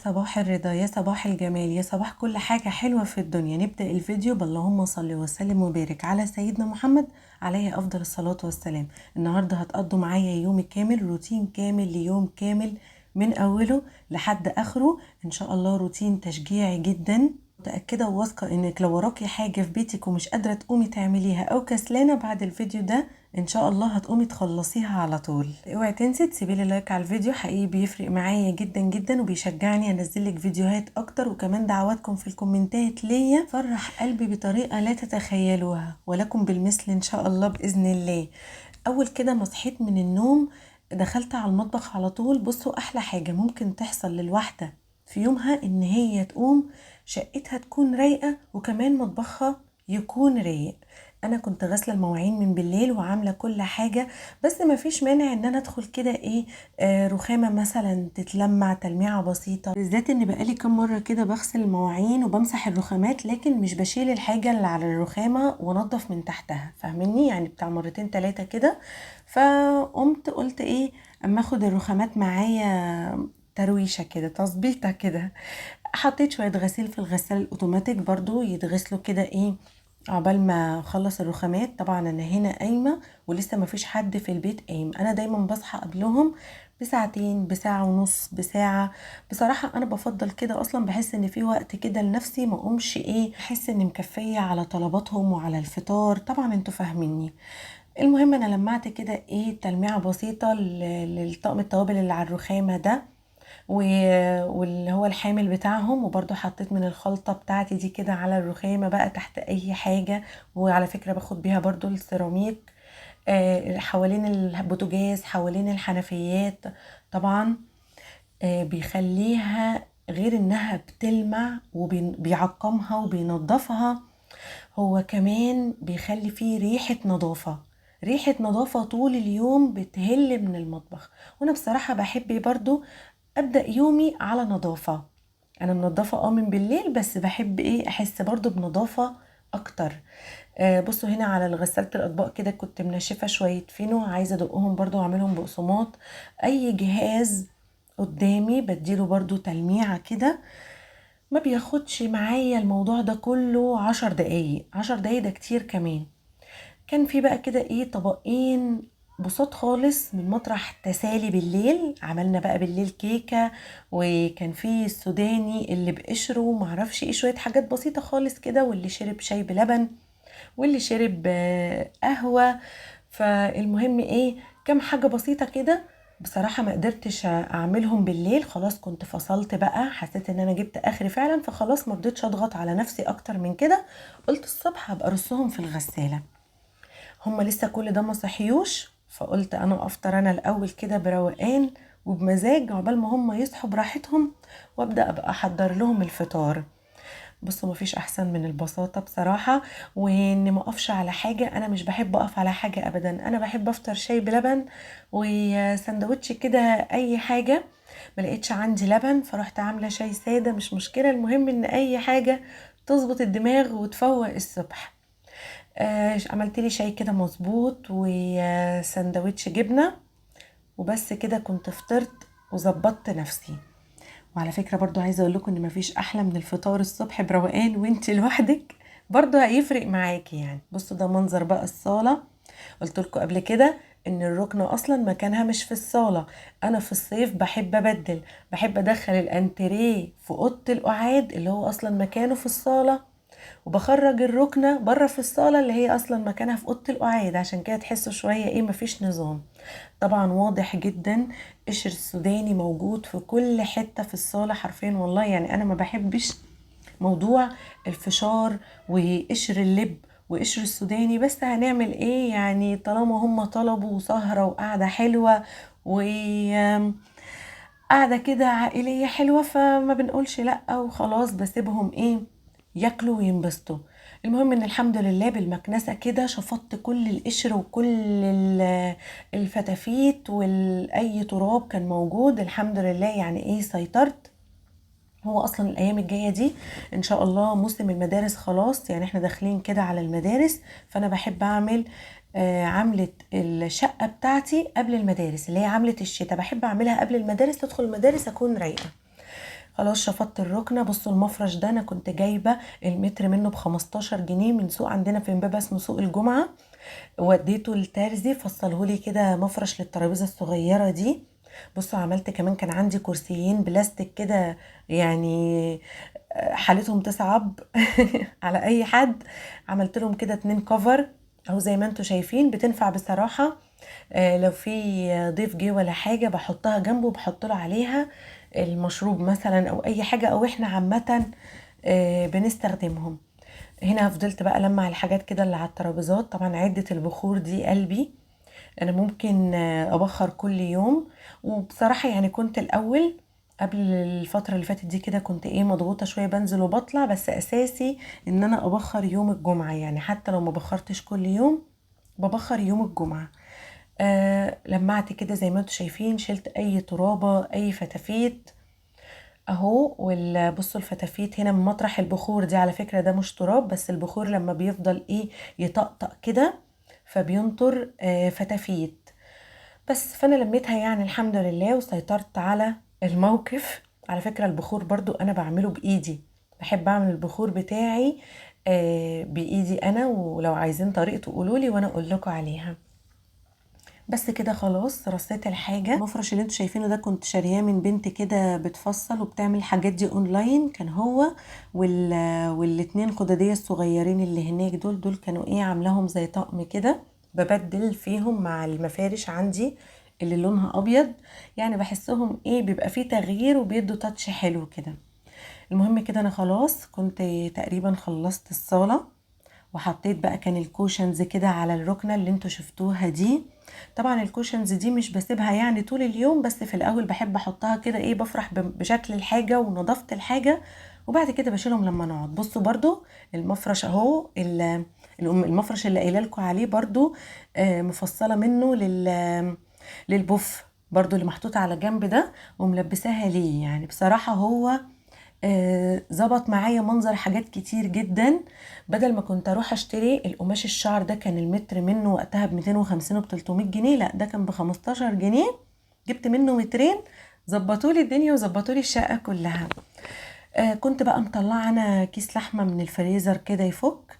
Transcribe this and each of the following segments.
صباح الرضا، يا صباح الجمال، يا صباح كل حاجة حلوة في الدنيا. نبدأ الفيديو باللهم صل وسلم وبارك على سيدنا محمد عليه أفضل الصلاة والسلام. النهاردة هتقضوا معايا يوم كامل، روتين كامل ليوم كامل من أوله لحد آخره. إن شاء الله روتين تشجيعي جدا. متأكدة وواثقة إنك لو وراكي حاجة في بيتك ومش قادرة تقومي تعمليها أو كسلانة، بعد الفيديو ده ان شاء الله هتقومي تخلصيها على طول. اوعي تنسي تسيبيلي لايك على الفيديو، حقيقي بيفرق معايا جدا جدا وبيشجعني انزلك فيديوهات اكتر. وكمان دعواتكم في الكومنتات ليا فرح قلبي بطريقه لا تتخيلوها، ولكم بالمثل ان شاء الله باذن الله. اول كده ما صحيت من النوم دخلت على المطبخ على طول. بصوا، احلى حاجه ممكن تحصل للواحده في يومها ان هي تقوم شقتها تكون رايقه وكمان مطبخها يكون رايق. انا كنت غاسله المواعين من بالليل وعامله كل حاجه، بس ما فيش مانع ان انا ادخل كده ايه، رخامه مثلا تتلمع تلميعه بسيطه، بالذات ان بقالي كام مره كده بغسل المواعين وبمسح الرخامات لكن مش بشيل الحاجه اللي على الرخامه وانضف من تحتها، فاهمني؟ يعني بتاع مرتين تلاتة كده. فقمت قلت ايه، اما اخد الرخامات معايا ترويشه كده، تظبيطه كده. حطيت شويه غسيل في الغسال الاوتوماتيك برضو يتغسلوا كده ايه عقبال ما اخلص الرخامات. طبعا انا هنا قايمه ولسه ما فيش حد في البيت قايم، انا دايما بصحى قبلهم بساعتين، بساعه ونص، بساعه. بصراحه انا بفضل كده، اصلا بحس ان في وقت كده لنفسي ما اقومش ايه، احس اني مكفيه على طلباتهم وعلى الفطار. طبعا انتوا فاهميني. المهم انا لمعت كده ايه تلميعه بسيطه للطقم التوابل اللي على الرخامه ده واللي هو الحامل بتاعهم، وبرضو حطيت من الخلطة بتاعتي دي كده على الرخامة بقى تحت اي حاجة. وعلى فكرة باخد بيها برضو السيراميك حوالين البوتاجاز، حوالين الحنفيات. طبعا بيخليها غير انها بتلمع وبيعقمها وبينظفها، هو كمان بيخلي فيه ريحة نظافة، ريحة نظافة طول اليوم بتهل من المطبخ. وانا بصراحة بحب برضو ابدأ يومي على نظافة. انا منظفة من بالليل، بس بحب ايه احس برضو بنظافة اكتر. بصوا هنا على غسالة الاطباق كده كنت منشفة شوية فينو، عايزة ادقهم برضو واعملهم بقسماط. اي جهاز قدامي بديله برضو تلميعة كده، ما بياخدش معايا الموضوع ده كله 10 دقايق. 10 دقايق ده كتير كمان. كان في بقى كده ايه طبقين بساط خالص من مطرح تسالي بالليل، عملنا بقى بالليل كيكة، وكان في السوداني اللي بقشره معرفش ايه، شوية حاجات بسيطة خالص كده، واللي شرب شاي بلبن، واللي شرب قهوة. فالمهم ايه، كام حاجة بسيطة كده. بصراحة ما قدرتش اعملهم بالليل، خلاص كنت فصلت بقى، حسيت ان انا جبت اخري فعلا، فخلاص ما رضيتش اضغط على نفسي اكتر من كده. قلت الصبح هبقى ارصهم في الغسالة. هما لسه كل ده ما صحيوش، فقلت انا افطر انا الاول كده بروقان وبمزاج عقبال ما هما يصحوا براحتهم، وابدا ابقى احضر لهم الفطار. بصوا مفيش احسن من البساطة بصراحة، واني ما اقفش على حاجة. انا مش بحب اقف على حاجة ابدا، انا بحب افطر شاي بلبن وسندوتش كده اي حاجة. ما لقيتش عندي لبن فرحت عاملة شاي سادة، مش مشكلة، المهم ان اي حاجة تظبط الدماغ وتفوق الصبح. عملت لي شاي كده مظبوط وسندوتش جبنة، وبس كده كنت فطرت وظبطت نفسي. وعلى فكرة برضو عايزة اقول لكم ان مفيش احلى من الفطار الصبح بروقان وانت لوحدك، برضو هيفرق معاكي يعني. بصوا ده منظر بقى الصالة. قلت لكم قبل كده ان الركنة اصلا مكانها مش في الصالة. انا في الصيف بحب ابدل، بحب ادخل الانتريه في اوضة القعاد اللي هو اصلا مكانه في الصالة، وبخرج الركنة بره في الصالة اللي هي اصلا مكانها في اوضة القعاد، عشان كده تحسوا شوية ايه مفيش نظام. طبعا واضح جدا قشر السوداني موجود في كل حتة في الصالة حرفيا. والله يعني انا ما بحبش موضوع الفشار وقشر اللب وقشر السوداني، بس هنعمل ايه يعني، طالما هم طلبوا سهرة وقعدة حلوة وقعدة كده عائلية حلوة، فما بنقولش لأ وخلاص، بسيبهم ايه ياكلوا وينبسطوا. المهم ان الحمد لله بالمكنسة كده شفطت كل القشر وكل الفتافيت واي تراب كان موجود، الحمد لله يعني ايه سيطرت. هو اصلا الايام الجايه دي ان شاء الله موسم المدارس خلاص، يعني احنا داخلين كده على المدارس، فانا بحب اعمل عملة الشقة بتاعتي قبل المدارس، اللي هي عملة الشتاء، بحب اعملها قبل المدارس، تدخل المدارس اكون رايقة. خلاص شفطت الركنه. بصوا المفرش ده انا كنت جايبه المتر منه ب15 جنيه من سوق عندنا في امبابه اسمه سوق الجمعه، وديته للترزي فصلهولي كده مفرش للترابيزه الصغيره دي. بصوا عملت كمان، كان عندي كرسيين بلاستيك كده يعني حالتهم تصعب على اي حد، عملت لهم كده 2 كفر اهو زي ما انتوا شايفين، بتنفع بصراحه. لو في ضيف جه ولا حاجه بحطها جنبه، بحط له عليها المشروب مثلا او اي حاجه، او احنا عامه بنستخدمهم. هنا فضلت بقى لمع الحاجات كده اللي على الترابيزات. طبعا عدة البخور دي قلبي، انا ممكن ابخر كل يوم. وبصراحة يعني كنت الاول قبل الفترة اللي فاتت دي كده كنت مضغوطة شوية، بنزل وبطلع، بس اساسي ان انا ابخر يوم الجمعة، يعني حتى لو ما بخرتش كل يوم ببخر يوم الجمعة. لمعت كده زي ما انتوا شايفين، شلت اي ترابة اي فتافيت اهو. بصوا الفتافيت هنا من مطرح البخور دي، على فكرة ده مش تراب، بس البخور لما بيفضل يطقطق كده فبينطر فتافيت. بس فانا لميتها يعني الحمد لله وسيطرت على الموقف. على فكرة البخور برضو انا بعمله بايدي، بحب اعمل البخور بتاعي بايدي انا، ولو عايزين طريقته قولولي وانا اقول لكم عليها. بس كده خلاص رصيت الحاجة. المفرش اللي انتوا شايفينه ده كنت شارياه من بنت كده بتفصل وبتعمل الحاجات دي اونلاين، كان هو والاتنين خدادية الصغيرين اللي هناك دول كانوا عاملاهم زي طقم كده، ببدل فيهم مع المفارش عندي اللي لونها ابيض، يعني بحسهم بيبقى فيه تغيير وبيدوا تاتش حلو كده. المهم كده انا خلاص كنت تقريبا خلصت الصالة، وحطيت بقى كان الكوشنز كده على الركنة اللي انتوا شفتوها دي. طبعا الكوشنز دي مش بسيبها يعني طول اليوم، بس في الاول بحب احطها كده بفرح بشكل الحاجة ونظافة الحاجة، وبعد كده بشيلهم لما نقعد. بصوا برضو المفرش اهو، المفرش اللي قايله لكم عليه برضو مفصلة منه للبوف برضو اللي محطوط على جنب ده، وملبساها ليه. يعني بصراحة هو ظبط معايا منظر حاجات كتير جدا. بدل ما كنت اروح اشتري القماش الشعر ده، كان المتر منه وقتها ب 250 و 300 جنيه، لا ده كان ب 15 جنيه، جبت منه مترين ظبطولي الدنيا وظبطولي الشقة كلها. كنت بقى مطلعه انا كيس لحمة من الفريزر كده يفك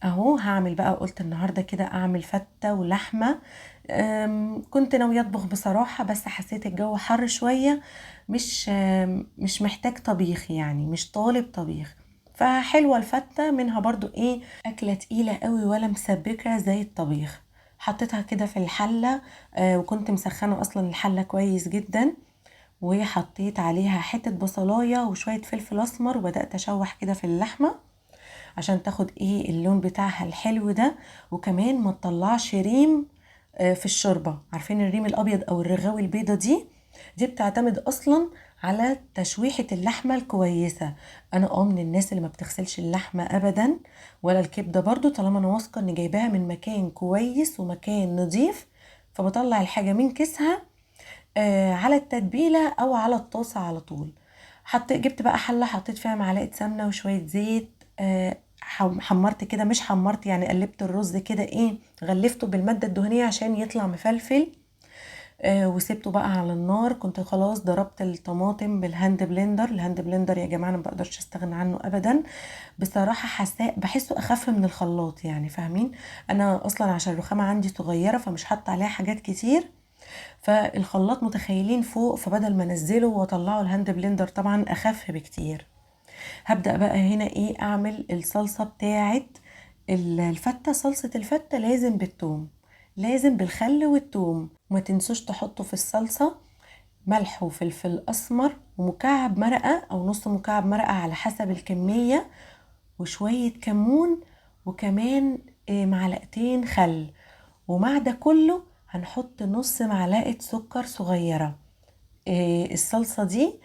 اهو. هعمل بقى، قلت النهارده كده اعمل فتة ولحمة. كنت ناوية اطبخ بصراحة، بس حسيت الجو حر شوية، مش محتاج طبيخ يعني، مش طالب طبيخ. فحلوة الفتة منها برضو اكلة تقيلة قوي ولا مسبكة زي الطبيخ. حطيتها كده في الحلة، وكنت مسخنة اصلا الحلة كويس جدا، وحطيت عليها حتة بصلاية وشوية فلفل اسمر، وبدأت اشوح كده في اللحمة عشان تاخد اللون بتاعها الحلو ده. وكمان ما تطلعش ريم في الشوربة. عارفين الريم الابيض او الرغاوي البيضة دي بتعتمد اصلا على تشويحة اللحمة الكويسة. انا من الناس اللي ما بتغسلش اللحمة ابدا، ولا الكبدة برضو، طالما انا واثقة ان جايباها من مكان كويس ومكان نظيف، فبطلع الحاجة من كيسها على التتبيلة او على الطاسة على طول. جبت بقى حلة، حطيت فيها معلقة سمنة وشوية زيت، حمرت كده، مش حمرت يعني، قلبت الرز كده غلفته بالمادة الدهنية عشان يطلع مفلفل. وسبته بقى على النار. كنت خلاص ضربت الطماطم بالهاند بلندر. الهاند بلندر يا جماعة انا ما بقدرش استغنى عنه ابدا، بصراحة بحسه اخف من الخلاط، يعني فاهمين. انا اصلا عشان الرخامة عندي صغيرة فمش حاطة عليها حاجات كتير، فالخلاط متخيلين فوق، فبدل ما انزله واطلعه الهاند بلندر طبعا اخف بكتير. هبدأ بقى هنا اعمل الصلصة بتاعت الفتة. صلصة الفتة لازم بالثوم، لازم بالخل والثوم. وما تنسوش تحطوا في الصلصة ملح وفلفل اسمر ومكعب مرقة او نص مكعب مرقة على حسب الكمية، وشوية كمون، وكمان معلقتين خل. ومع ده كله هنحط نص معلقة سكر صغيرة. الصلصة دي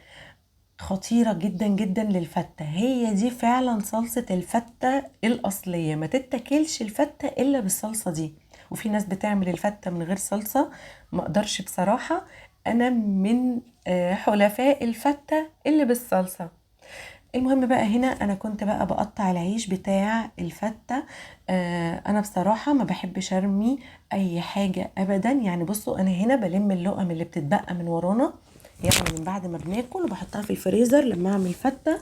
خطيرة جدا جدا للفتة، هي دي فعلا صلصة الفتة الأصلية، ما تتاكلش الفتة إلا بالصلصة دي. وفي ناس بتعمل الفتة من غير صلصة، ما اقدرش بصراحة، أنا من حلفاء الفتة اللي بالصلصة. المهم بقى هنا انا كنت بقى بقطع العيش بتاع الفتة. انا بصراحة ما بحبش ارمي اي حاجة ابدا، يعني بصوا انا هنا بلم اللقم اللي بتتبقى من ورانا، يعني من بعد ما بناكل وبحطها في الفريزر لما اعمل فتة.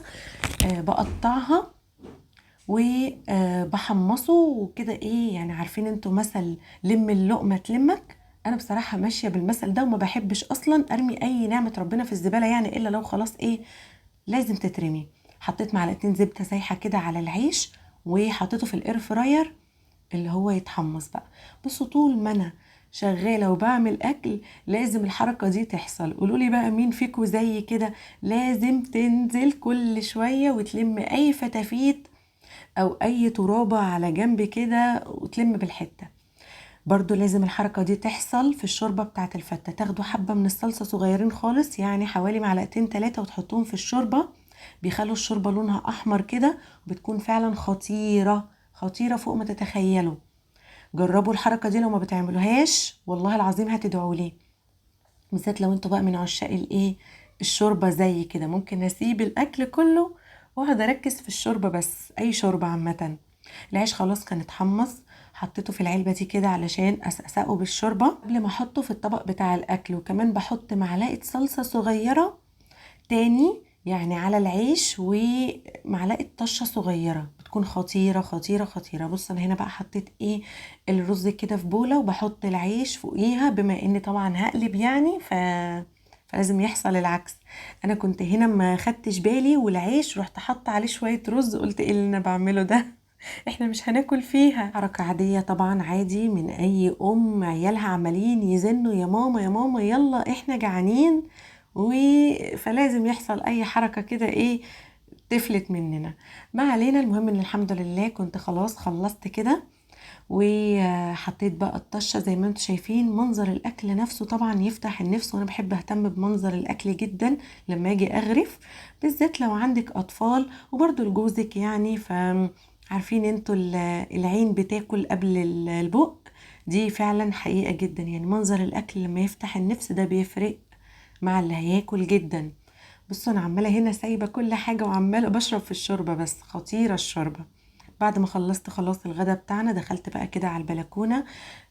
بقطعها وبحمصه وكده. ايه يعني، عارفين انتوا مثل لم اللقمة تلمك؟ انا بصراحة ماشية بالمثل ده، وما بحبش اصلا ارمي اي نعمة ربنا في الزبالة، يعني الا لو خلاص ايه لازم تترمي. حطيت معلقتين زبدة سايحة كده على العيش، وحطيته في الاير فراير اللي هو يتحمص بقى. بصوا، طول ما انا شغالة وبعمل اكل لازم الحركة دي تحصل. قولولي بقى مين فيكو زي كده، لازم تنزل كل شوية وتلم اي فتافيت او اي ترابة على جنب كده وتلم بالحتة. برضو لازم الحركة دي تحصل في الشوربة بتاعت الفتة. تاخدوا حبة من الصلصة صغيرين خالص، يعني حوالي معلقتين 3، وتحطوهم في الشوربة. بيخلوا الشوربة لونها احمر كده، وبتكون فعلا خطيرة خطيرة فوق ما تتخيلوا. جربوا الحركة دي، لو ما بتعملوهاش والله العظيم هتدعوا لي. بالذات لو انتوا بقى من عشاق الايه، الشوربة زي كده، ممكن اسيب الاكل كله واقعد اركز في الشوربة بس، اي شوربة عامة. العيش خلاص كان اتحمص، حطيته في العلبة دي كده علشان اسقسقه بالشوربة قبل ما احطه في الطبق بتاع الاكل. وكمان بحط معلقة صلصة صغيرة تاني يعني على العيش، ومعلقة طشة صغيرة، بتكون خطيرة خطيرة خطيرة. بص انا هنا بقى حطيت ايه، الرز كده في بولة، وبحط العيش فوقيها، بما اني طبعا هقلب يعني فلازم يحصل العكس. انا كنت هنا ما خدتش بالي، والعيش رحت حط عليه شوية رز، قلت ايه اللي انا بعمله ده؟ احنا مش هناكل فيها. حركة عادية طبعا، عادي من اي ام عيالها عمالين يزنوا يا ماما يا ماما يلا احنا جعانين، فلازم يحصل اي حركة كده ايه تفلت مننا. ما علينا، المهم ان الحمد لله كنت خلاص خلصت كده، وحطيت بقى الطشة زي ما انتم شايفين. منظر الاكل نفسه طبعا يفتح النفس، وانا بحب اهتم بمنظر الاكل جدا لما اجي اغرف، بالذات لو عندك اطفال وبرضو لجوزك يعني. عارفين انتوا العين بتاكل قبل البق، دي فعلا حقيقة جدا. يعني منظر الاكل لما يفتح النفس ده بيفرق مع اللي هياكل جدا. بصوا انا عماله هنا سايبه كل حاجه وعماله بشرب في الشوربه، بس خطيره الشوربه. بعد ما خلصت خلاص الغدا بتاعنا، دخلت بقى كده على البلكونه.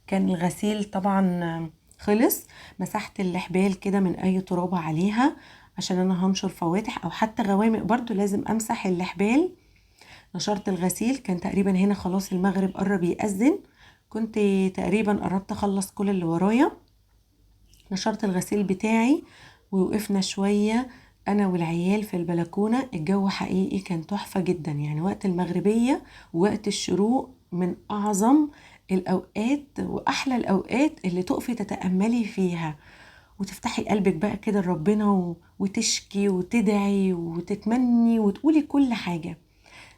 كان الغسيل طبعا خلص. مسحت الحبال كده من اي ترابه عليها، عشان انا هنشر فواتح او حتى غوامق برضو لازم امسح الحبال. نشرت الغسيل، كان تقريبا هنا خلاص المغرب قرب يأذن، كنت تقريبا قربت اخلص كل اللي ورايا. نشرت الغسيل بتاعي، ووقفنا شوية أنا والعيال في البلكونة. الجو حقيقي كان تحفة جدا، يعني وقت المغربية ووقت الشروق من أعظم الأوقات وأحلى الأوقات اللي تقفي تتأملي فيها، وتفتحي قلبك بقى كده لربنا وتشكي وتدعي وتتمني وتقولي كل حاجة.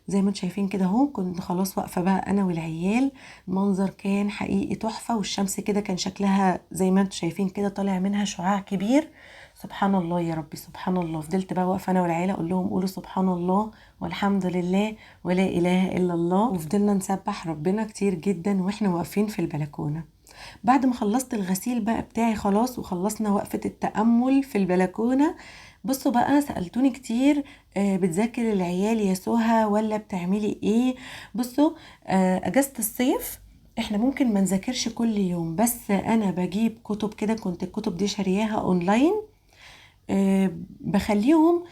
زي ما انتم شايفين كده اهو، كنت خلاص واقفه بقى انا والعيال. المنظر كان حقيقي تحفه، والشمس كده كان شكلها زي ما انتم شايفين كده طالع منها شعاع كبير. سبحان الله يا ربي سبحان الله. فضلت بقى واقفه انا والعيله اقول لهم قولوا سبحان الله والحمد لله ولا اله الا الله، وفضلنا نسبح ربنا كتير جدا واحنا واقفين في البلكونه. بعد ما خلصت الغسيل بقى بتاعي خلاص، وخلصنا وقفة التأمل في البلكونة. بصوا بقى، سألتوني كتير بتذاكر العيال يا سهى ولا بتعملي ايه؟ بصوا، اجازة الصيف احنا ممكن ما نذاكرش كل يوم، بس انا بجيب كتب كده، كنت الكتب دي شارياها اونلاين. بخليهم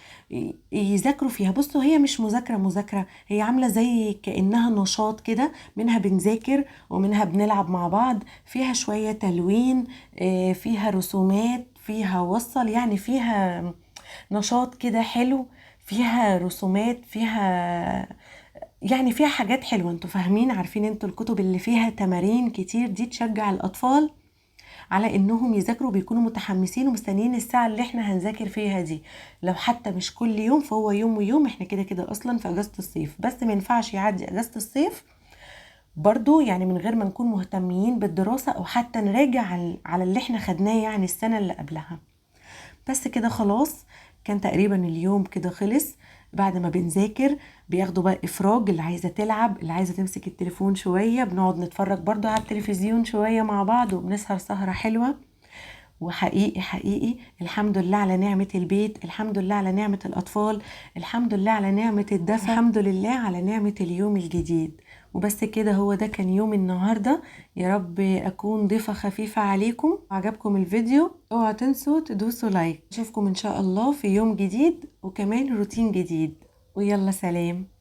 يذاكروا فيها. بصوا هي مش مذاكرة، هي عاملة زي كأنها نشاط كده، منها بنذاكر ومنها بنلعب مع بعض، فيها شوية تلوين، فيها رسومات، فيها وصل، يعني فيها نشاط كده حلو، فيها رسومات، فيها يعني فيها حاجات حلوة. انتوا فاهمين؟ عارفين انتوا الكتب اللي فيها تمارين كتير دي تشجع الأطفال على انهم يذاكروا، بيكونوا متحمسين ومستنيين الساعة اللي احنا هنذاكر فيها دي. لو حتى مش كل يوم فهو يوم ويوم، احنا كده كده اصلا في اجازة الصيف، بس ما ينفعش يعدي اجازة الصيف برضو يعني من غير ما نكون مهتمين بالدراسة، او حتى نراجع على اللي احنا خدناه يعني السنة اللي قبلها. بس كده خلاص، كان تقريبا اليوم كده خلص. بعد ما بنذاكر بياخدوا بقى افراج، اللي عايزة تلعب اللي عايزة تمسك التليفون شوية، بنقعد نتفرج برضو على التلفزيون شوية مع بعض، وبنسهر سهرة حلوة. وحقيقي حقيقي الحمد لله على نعمة البيت، الحمد لله على نعمة الأطفال، الحمد لله على نعمة الدفء، الحمد لله على نعمة اليوم الجديد. وبس كده، هو ده كان يوم النهاردة. يا رب اكون ضيفة خفيفة عليكم. عجبكم الفيديو اوعوا تنسوا تدوسوا لايك. اشوفكم ان شاء الله في يوم جديد وكمان روتين جديد، ويلا سلام.